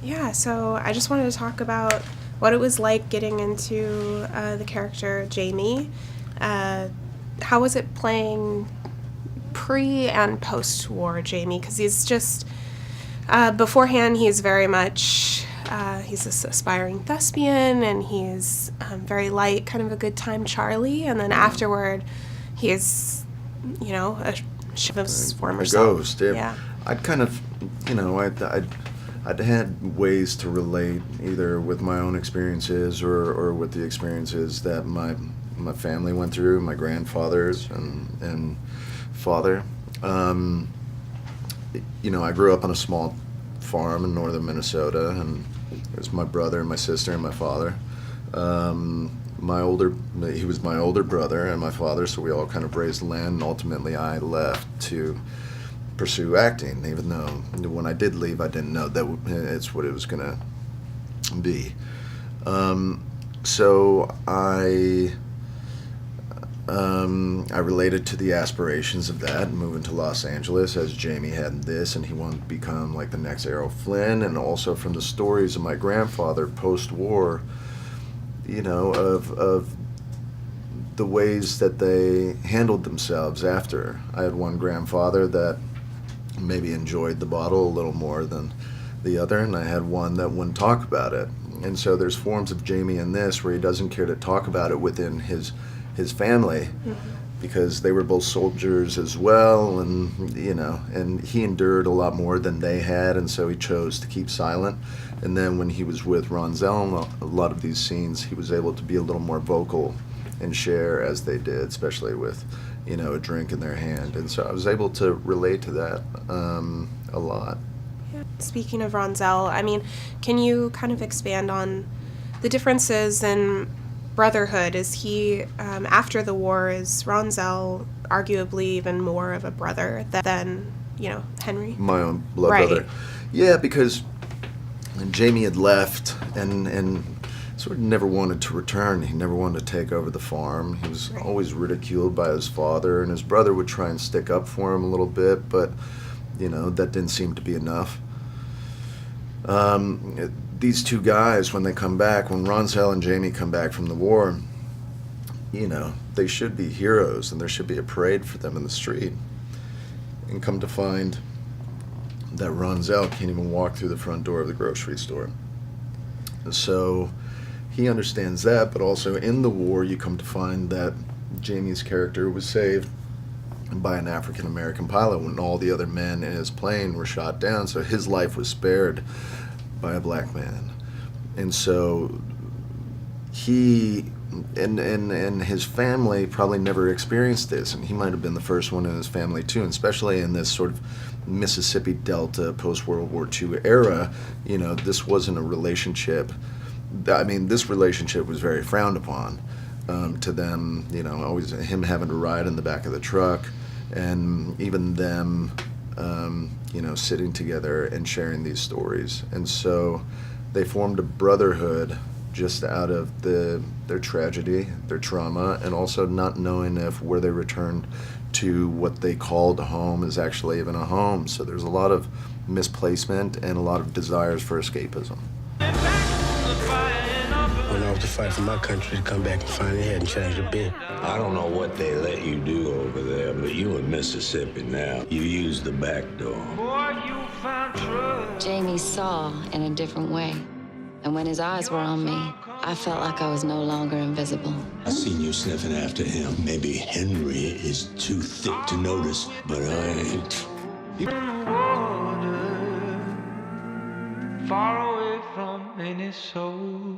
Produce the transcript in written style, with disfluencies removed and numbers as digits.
Yeah, so I just wanted to talk about what it was like getting into the character Jamie. How was it playing pre and post-war Jamie? Because he's just, beforehand, he's very much, he's this aspiring thespian, and he's very light, kind of a good time Charlie, and then afterward, he's, a ship of his former self. Ghost, yeah. I'd kind of, I'd had ways to relate either with my own experiences or with the experiences that my family went through, my grandfathers and father. I grew up on a small farm in northern Minnesota, and it was my brother and my sister and my father. He was my older brother and my father, so we all kind of raised the land, and ultimately I left to pursue acting, even though when I did leave, I didn't know that it's what it was going to be. So I related to the aspirations of that, moving to Los Angeles as Jamie had this, and he wanted to become like the next Errol Flynn, and also from the stories of my grandfather post-war, of the ways that they handled themselves after. I had one grandfather that maybe enjoyed the bottle a little more than the other, and I had one that wouldn't talk about it. And so there's forms of Jamie in this where he doesn't care to talk about it within his family, because they were both soldiers as well, and and he endured a lot more than they had, and so he chose to keep silent. And then when he was with Ronzel, a lot of these scenes, he was able to be a little more vocal and share as they did, especially with a drink in their hand. And so I was able to relate to that a lot. Yeah. Speaking of Ronzel, can you kind of expand on the differences in brotherhood? Is he, after the war, is Ronzel arguably even more of a brother than Henry? My own blood brother. Yeah, because Jamie had left and sort of never wanted to return. He never wanted to take over the farm. He was always ridiculed by his father, and his brother would try and stick up for him a little bit, but that didn't seem to be enough. These two guys, when they come back, when Ronzel and Jamie come back from the war, they should be heroes, and there should be a parade for them in the street. And come to find that Ronzel can't even walk through the front door of the grocery store. So he understands that, but also in the war, you come to find that Jamie's character was saved by an African-American pilot when all the other men in his plane were shot down, so his life was spared by a black man. And so he and his family probably never experienced this, and he might have been the first one in his family too, and especially in this sort of Mississippi Delta post-World War II era, this wasn't a relationship. This relationship was very frowned upon to them, always him having to ride in the back of the truck, and even them, sitting together and sharing these stories. And so they formed a brotherhood just out of their tragedy, their trauma, and also not knowing if where they returned to what they called home is actually even a home. So there's a lot of misplacement and a lot of desires for escapism. Went off to fight for my country to come back and find it hadn't changed a bit. I don't know what they let you do over there, but you in Mississippi now. You use the back door. Jamie saw in a different way. And when his eyes were on me, I felt like I was no longer invisible. I seen you sniffing after him. Maybe Henry is too thick to notice, but I ain't. Far away from any soul.